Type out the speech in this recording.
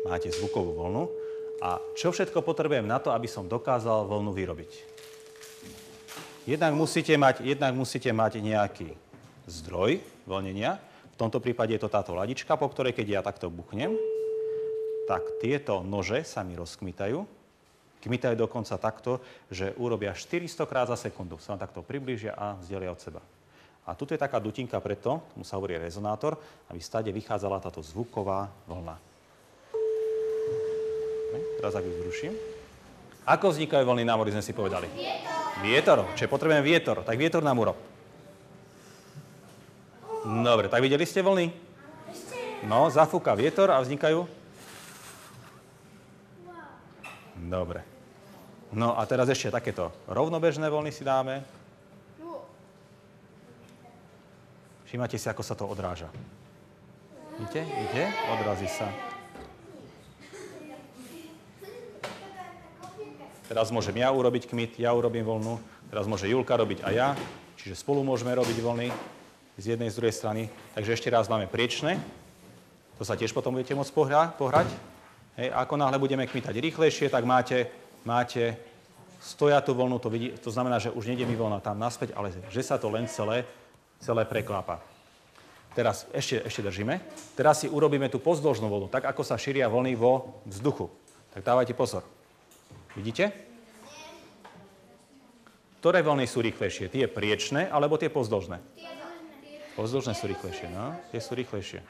máte zvukovú vlnu. A čo všetko potrebujem na to, aby som dokázal vlnu vyrobiť? Jednak musíte mať nejaký zdroj vlnenia. V tomto prípade je to táto ladička, po ktorej keď ja takto buchnem, tak tieto nože sa mi rozkmitajú. Kmitajú dokonca takto, že urobia 400 krát za sekundu. Sa vám takto priblížia a vzdialia od seba. A tuto je taká dutinka preto, tomu sa hovorí rezonátor, aby stade vychádzala táto zvuková vlna. Teraz ak ju zruším. Ako vznikajú vlny na mori, sme si povedali? Vietor. Čiže potrebujem vietor. Tak vietor nám urob. Dobre, tak videli ste vlny? No, zafúka vietor a vznikajú? Dobre. No a teraz ešte takéto rovnobežné vlny si dáme. Všímate si, ako sa to odráža. Vidíte? Odrazí sa. Teraz môžem ja urobiť kmit, ja urobím vlnu. Teraz môže Julka robiť a ja. Čiže spolu môžeme robiť vlny z jednej, z druhej strany. Takže ešte raz máme priečné. To sa tiež potom budete môcť pohrať. Hej, a ako náhle budeme kmitať rýchlejšie, tak máte stojatú vlnu. To znamená, že už nejde mi vlna tam naspäť, ale že sa to len celé preklápa. Teraz ešte držíme. Teraz si urobíme tú pozdĺžnú vlnu, tak ako sa šíria vlny vo vzduchu. Tak dávajte pozor. Vidíte? Ktoré vlny sú rýchlejšie? Tie priečné alebo tie pozdĺžné? Pozdĺžné sú rýchlejšie, no. Tie sú rýchlejšie.